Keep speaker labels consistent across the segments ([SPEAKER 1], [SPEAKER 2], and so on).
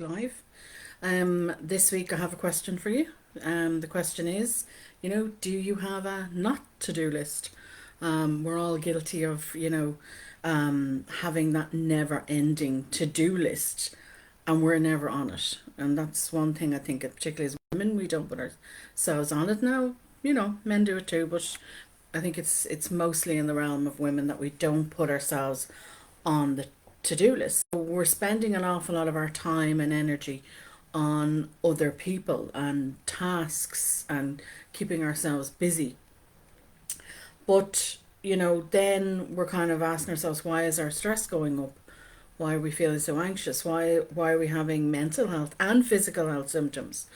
[SPEAKER 1] Live. This week I have a question for you. The question is, do you have a not to do list? We're all guilty of, having that never ending to do list, and we're never on it. And that's one thing I think, particularly as women, we don't put ourselves on it. Now, men do it too, but I think it's mostly in the realm of women that we don't put ourselves on the to-do list. So we're spending an awful lot of our time and energy on other people and tasks and keeping ourselves busy. But, then we're kind of asking ourselves, why is our stress going up? Why are we feeling so anxious? Why are we having mental health and physical health symptoms?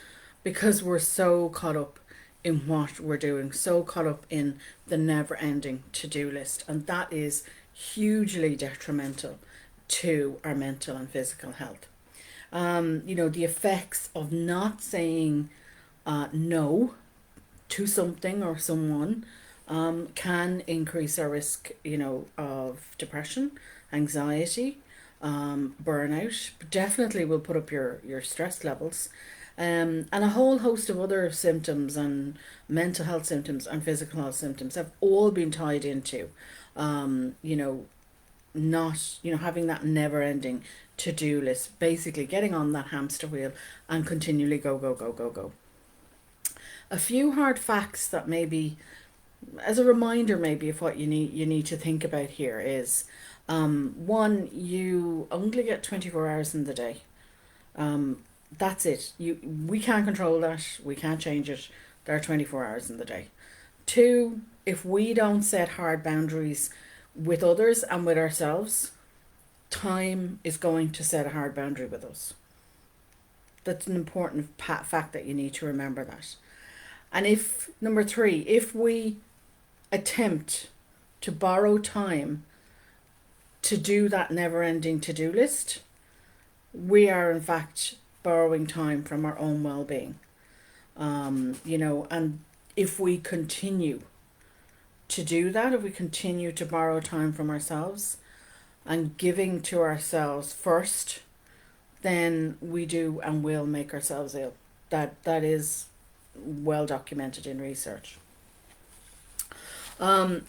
[SPEAKER 1] Because we're so caught up in what we're doing, so caught up in the never ending to do list. And that is hugely detrimental to our mental and physical health. The effects of not saying no to something or someone can increase our risk, of depression, anxiety, burnout. Definitely will put up your stress levels. And a whole host of other symptoms and mental health symptoms and physical health symptoms have all been tied into, um, you know, not, having that never ending to do list, basically getting on that hamster wheel and continually go, go, go, go, go. A few hard facts that maybe, as a reminder, maybe of what you need to think about here is, one, you only get 24 hours in the day. Um, that's it. We can't control that. We can't change it. There are 24 hours in the day. Two, if we don't set hard boundaries with others and with ourselves, time is going to set a hard boundary with us. That's an important fact that you need to remember that. And if, number three, if we attempt to borrow time to do that never ending to do list, we are in fact borrowing time from our own well being. And if we continue to do that, if we continue to borrow time from ourselves and giving to ourselves first, then we do and will make ourselves ill. That is well documented in research. Um,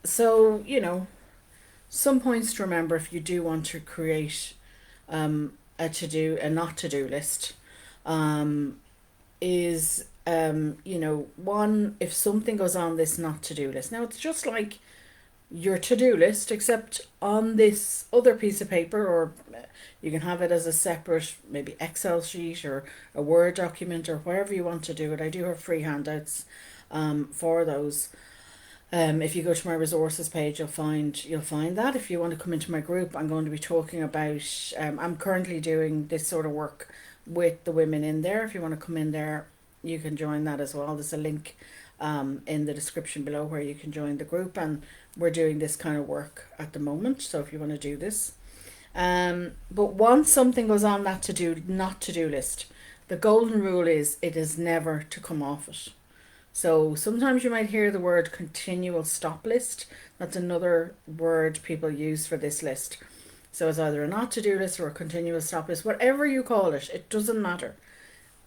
[SPEAKER 1] so, some points to remember if you do want to create a not to do list, um, is, one, if something goes on this not to do list. Now, it's just like your to do list, except on this other piece of paper, or you can have it as a separate, maybe Excel sheet or a Word document or wherever you want to do it. I do have free handouts for those. If you go to my resources page, you'll find that. If you want to come into my group, I'm going to be talking about. I'm currently doing this sort of work with the women in there. If you want to come in there, you can join that as well. There's a link in the description below where you can join the group, and we're doing this kind of work at the moment. So if you want to do this, but once something goes on that to do not to do list, the golden rule is it is never to come off it. So sometimes you might hear the word continual stop list. That's another word people use for this list. So it's either a not to do list or a continual stop list, whatever you call it, it doesn't matter.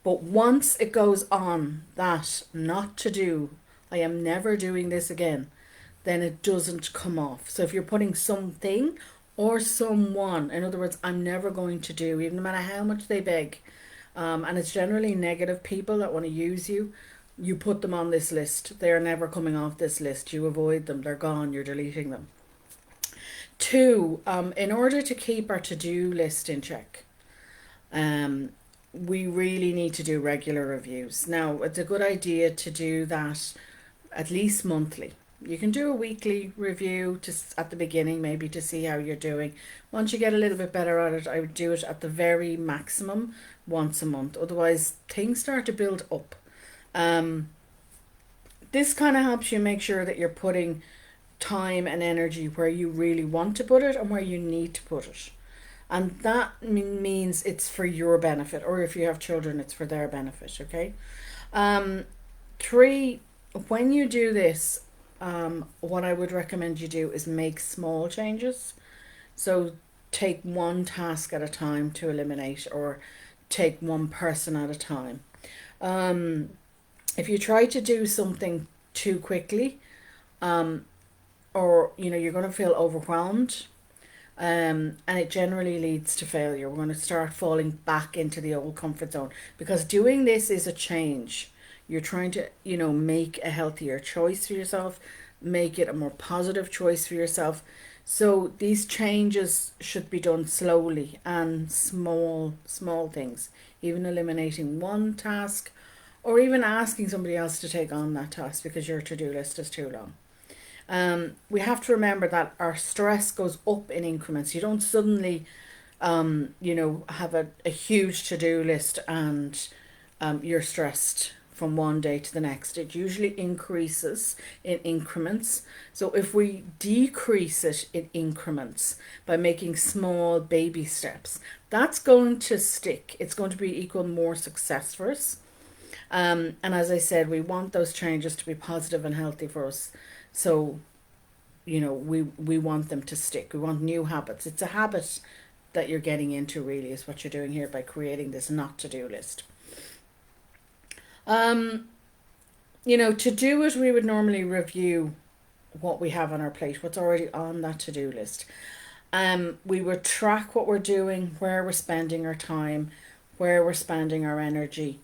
[SPEAKER 1] But once it goes on that not to do, I am never doing this again, then it doesn't come off. So if you're putting something or someone, in other words, I'm never going to do, even no matter how much they beg, and it's generally negative people that want to use you, you put them on this list. They are never coming off this list. You avoid them. They're gone. You're deleting them. Two, in order to keep our to do list in check, um, we really need to do regular reviews. Now, it's a good idea to do that at least monthly. You can do a weekly review just at the beginning, maybe to see how you're doing. Once you get a little bit better at it, I would do it at the very maximum once a month. Otherwise, things start to build up. Um, this kind of helps you make sure that you're putting time and energy where you really want to put it and where you need to put it. And that means it's for your benefit, or if you have children, it's for their benefit, okay? Um, three, when you do this, what I would recommend you do is make small changes. So take one task at a time to eliminate, or take one person at a time. If you try to do something too quickly, or you're going to feel overwhelmed, and it generally leads to failure. We're going to start falling back into the old comfort zone, because doing this is a change. You're trying to, make a healthier choice for yourself, make it a more positive choice for yourself. So these changes should be done slowly, and small things, even eliminating one task, or even asking somebody else to take on that task because your to-do list is too long. We have to remember that our stress goes up in increments. You don't suddenly, have a huge to-do list and you're stressed from one day to the next. It usually increases in increments. So if we decrease it in increments by making small baby steps, that's going to stick. It's going to be equal more success for us. And as I said, we want those changes to be positive and healthy for us. So, we want them to stick. We want new habits. It's a habit that you're getting into, really, is what you're doing here by creating this not to do list. To do it, we would normally review what we have on our plate, what's already on that to do list. We would track what we're doing, where we're spending our time, where we're spending our energy.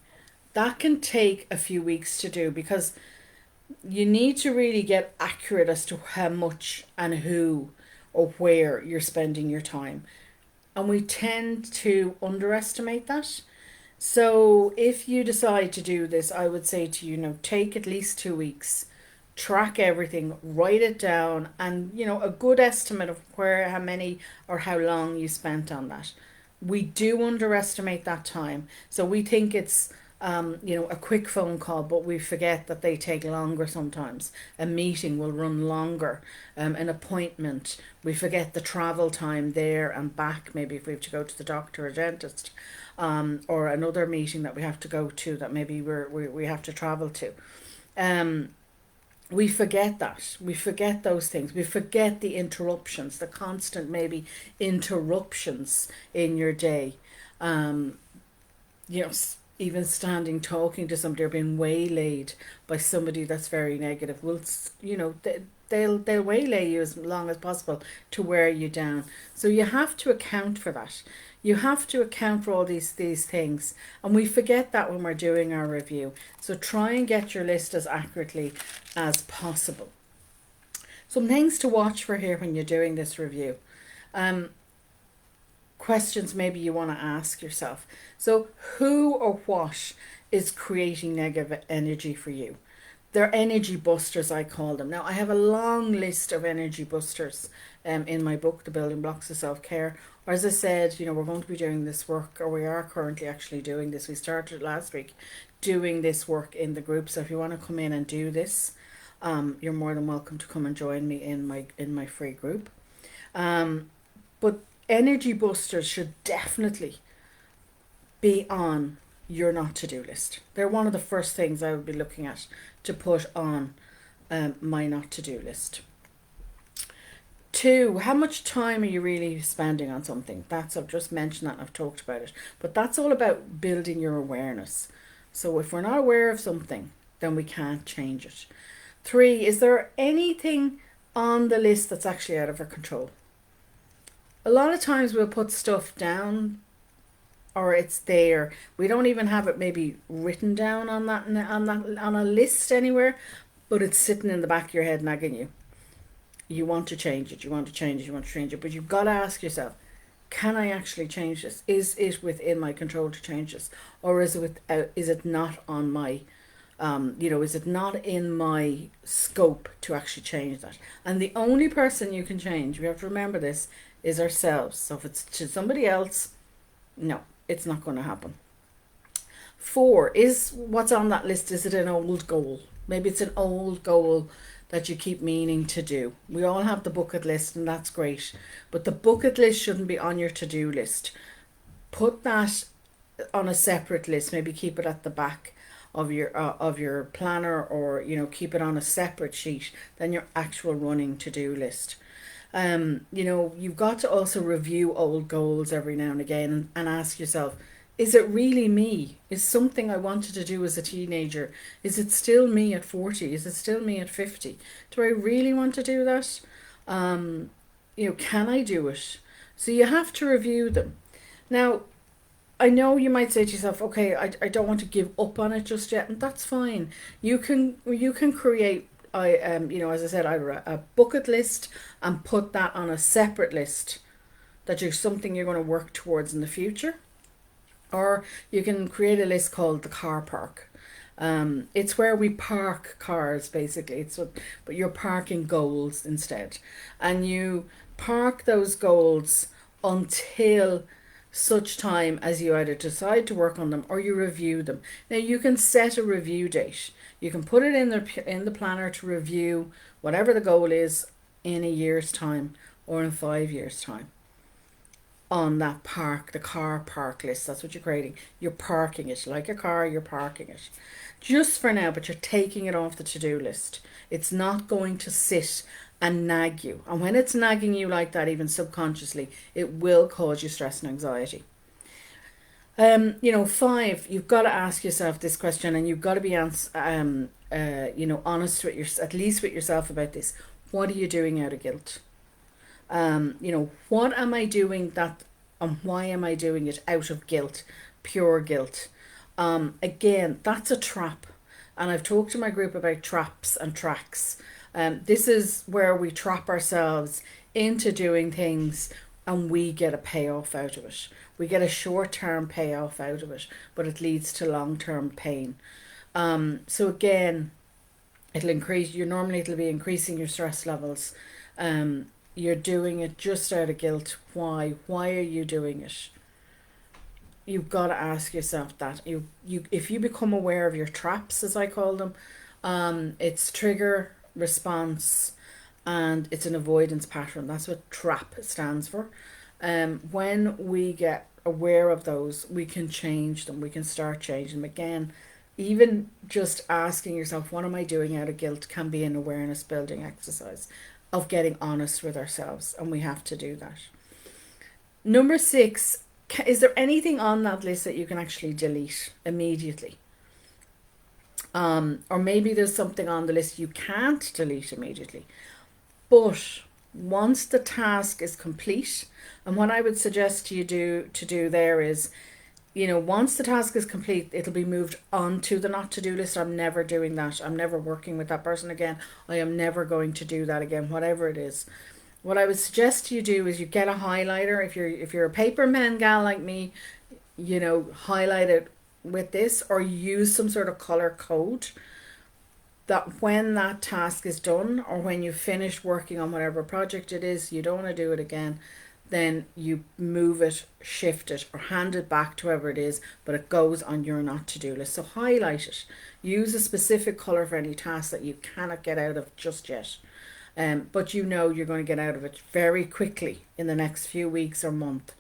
[SPEAKER 1] That can take a few weeks to do, because you need to really get accurate as to how much and who or where you're spending your time. And we tend to underestimate that. So if you decide to do this, I would say to you, take at least 2 weeks, track everything, write it down, and, a good estimate of how many or how long you spent on that. We do underestimate that time. So we think it's a quick phone call, but we forget that they take longer sometimes. A meeting will run longer. An appointment, we forget the travel time there and back, maybe if we have to go to the doctor or dentist, or another meeting that we have to go to that maybe we have to travel to. We forget that. We forget those things. We forget the interruptions, the constant maybe interruptions in your day. Even standing talking to somebody or being waylaid by somebody that's very negative will, they'll waylay you as long as possible to wear you down. So you have to account for that. You have to account for all these things, and we forget that when we're doing our review. So try and get your list as accurately as possible. Some things to watch for here when you're doing this review. Questions maybe you want to ask yourself. So who or what is creating negative energy for you? They're energy busters, I call them. Now, I have a long list of energy busters in my book, The Building Blocks of Self-Care. Or as I said, we're going to be doing this work, or we are currently actually doing this. We started last week doing this work in the group. So if you want to come in and do this, you're more than welcome to come and join me in my free group. But energy busters should definitely be on your not to-do list. They're one of the first things I would be looking at to put on my not to-do list. 2, how much time are you really spending on something? I've just mentioned that and I've talked about it. But that's all about building your awareness. So if we're not aware of something, then we can't change it. 3, is there anything on the list that's actually out of our control? A lot of times we'll put stuff down, or it's there. We don't even have it maybe written down on a list anywhere, but it's sitting in the back of your head nagging you. You want to change it, but you've got to ask yourself, can I actually change this? Is it within my control to change this? Or is it not on my, is it not in my scope to actually change that? And the only person you can change, we have to remember this, is ourselves. So if it's to somebody else, no, it's not going to happen. 4, is what's on that list, is it an old goal? Maybe it's an old goal that you keep meaning to do. We all have the bucket list, and that's great, but the bucket list shouldn't be on your to-do list. Put that on a separate list. Maybe keep it at the back of your planner, or keep it on a separate sheet than your actual running to-do list. You know, you've got to also review old goals every now and again and ask yourself, is it really me? Is something I wanted to do as a teenager, is it still me at 40? Is it still me at 50? Do I really want to do that? You know, can I do it? So you have to review them. Now, I know you might say to yourself, okay, I don't want to give up on it just yet, and that's fine. You can create, you know, as I said, either a bucket list and put that on a separate list that you're something you're going to work towards in the future, or you can create a list called the car park. It's where we park cars basically. It's what, but you're parking goals instead, and you park those goals until such time as you either decide to work on them or you review them. Now you can set a review date. You can put it in the planner to review whatever the goal is in a year's time or in 5 years' time. On that park, the car park list, that's what you're creating. You're parking it like a car, you're parking it just for now, but you're taking it off the to-do list. It's not going to sit and nag you, and when it's nagging you like that, even subconsciously, it will cause you stress and anxiety. You know, five, you've got to ask yourself this question, and you've got to be you know, honest with your, at least with yourself about this. What are you doing out of guilt? You know, what am I doing that, and why am I doing it out of guilt, pure guilt? Again, that's a trap. And I've talked to my group about traps and tracks. This is where we trap ourselves into doing things and we get a payoff out of it. We get a short term payoff out of it, but it leads to long term pain. So again, it'll be increasing your stress levels. You're doing it just out of guilt. Why? Why are you doing it? You've got to ask yourself that. If you become aware of your traps, as I call them, it's trigger, response, and it's an avoidance pattern. That's what trap stands for. When we get aware of those, we can change them. We can start changing them. Again, even just asking yourself, what am I doing out of guilt, can be an awareness building exercise of getting honest with ourselves, and we have to do that. Number six, is there anything on that list that you can actually delete immediately? Or maybe there's something on the list you can't delete immediately. But once the task is complete, and what I would suggest you do there is, you know, once the task is complete, it'll be moved onto the not to do list. I'm never doing that. I'm never working with that person again. I am never going to do that again, whatever it is. What I would suggest you do is you get a highlighter. If you're a paper pen gal like me, you know, highlight it with this, or use some sort of color code that when that task is done, or when you finish working on whatever project it is, you don't want to do it again, then you move it, shift it, or hand it back to whoever it is, but it goes on your not to do list. So highlight it. Use a specific color for any task that you cannot get out of just yet. But you know you're going to get out of it very quickly in the next few weeks or month.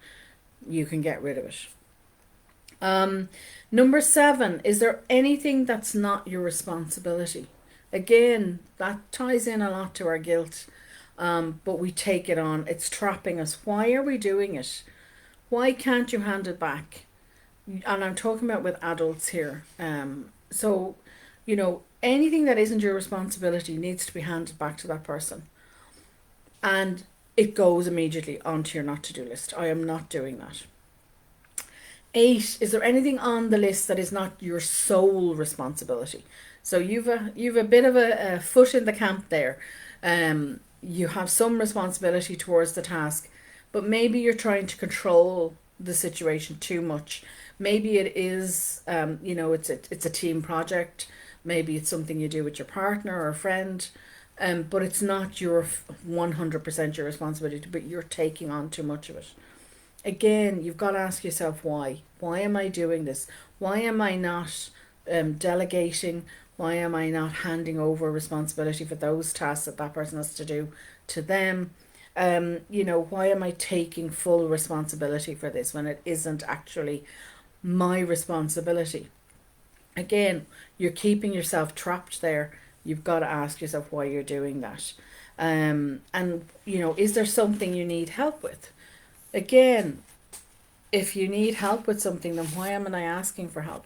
[SPEAKER 1] You can get rid of it. Number seven, is there anything that's not your responsibility? Again, that ties in a lot to our guilt, but we take it on. It's trapping us. Why are we doing it? Why can't you hand it back? And I'm talking about with adults here. So, you know, anything that isn't your responsibility needs to be handed back to that person. And it goes immediately onto your not to do list. I am not doing that. 8, is there anything on the list that is not your sole responsibility? So you've a bit of a foot in the camp there. You have some responsibility towards the task, but maybe you're trying to control the situation too much. Maybe it is, you know, it's a team project. Maybe it's something you do with your partner or a friend, but it's not your 100% your responsibility, but you're taking on too much of it. Again, you've got to ask yourself why. Why am I doing this? Why am I not delegating? Why am I not handing over responsibility for those tasks that that person has to do to them? You know, why am I taking full responsibility for this when it isn't actually my responsibility? Again, you're keeping yourself trapped there. You've got to ask yourself why you're doing that. And, you know, is there something you need help with? Again, if you need help with something, then why am I asking for help?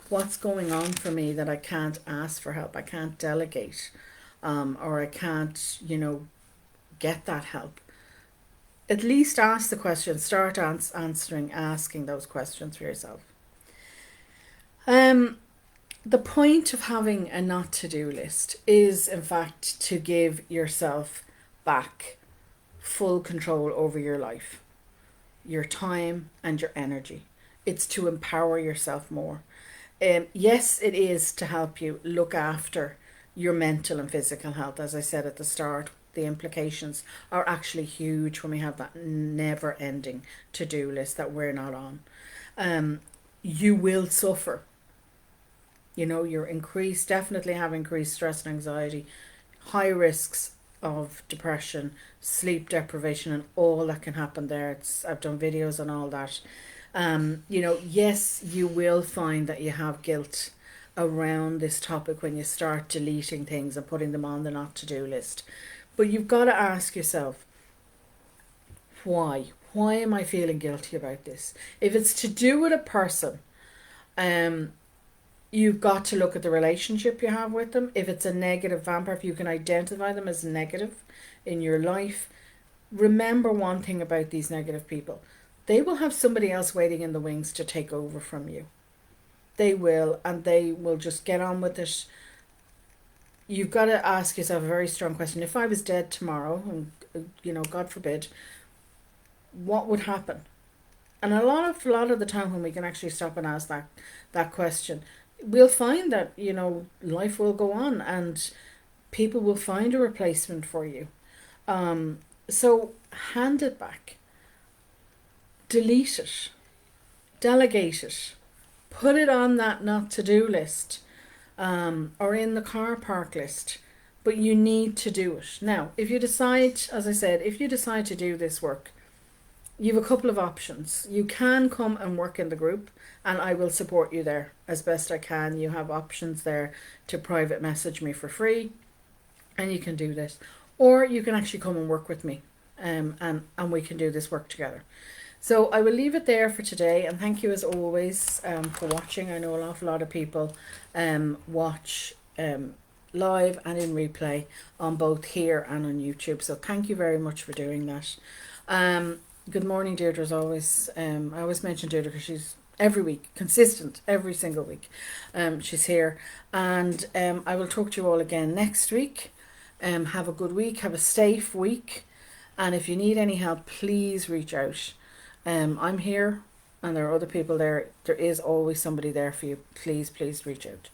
[SPEAKER 1] What's going on for me that I can't ask for help? I can't delegate, or I can't, you know, get that help. At least ask the question. Start asking those questions for yourself. Um, the point of having a not to do list is, in fact, to give yourself back full control over your life, your time, and your energy. It's to empower yourself more. Yes, it is to help you look after your mental and physical health. As I said at the start, the implications are actually huge when we have that never ending to do list that we're not on. You will suffer. You know, you're definitely have increased stress and anxiety, high risks of depression, sleep deprivation, and all that can happen there. I've done videos on all that. You know, yes, you will find that you have guilt around this topic when you start deleting things and putting them on the not to do list. But you've got to ask yourself, why? Why am I feeling guilty about this? If it's to do with a person, you've got to look at the relationship you have with them. If it's a negative vampire, if you can identify them as negative in your life, remember one thing about these negative people. They will have somebody else waiting in the wings to take over from you. They will, and they will just get on with it. You've got to ask yourself a very strong question. If I was dead tomorrow, and you know, God forbid, what would happen? And a lot of the time when we can actually stop and ask that question, we'll find that, you know, life will go on and people will find a replacement for you. So hand it back, delete it, delegate it, put it on that not to do list, or in the car park list. But you need to do it. Now, if you decide, as I said, if you decide to do this work, you have a couple of options. You can come and work in the group, and I will support you there as best I can. You have options there to private message me for free, and you can do this. Or you can actually come and work with me, and we can do this work together. So I will leave it there for today, and thank you as always for watching. I know an awful lot of people watch live and in replay on both here and on YouTube. So thank you very much for doing that. Good morning, Deirdre, as always. I always mention Deirdre because she's every week, consistent, every single week. She's here. And I will talk to you all again next week. Have a good week. Have a safe week. And if you need any help, please reach out. I'm here and there are other people there. There is always somebody there for you. Please reach out.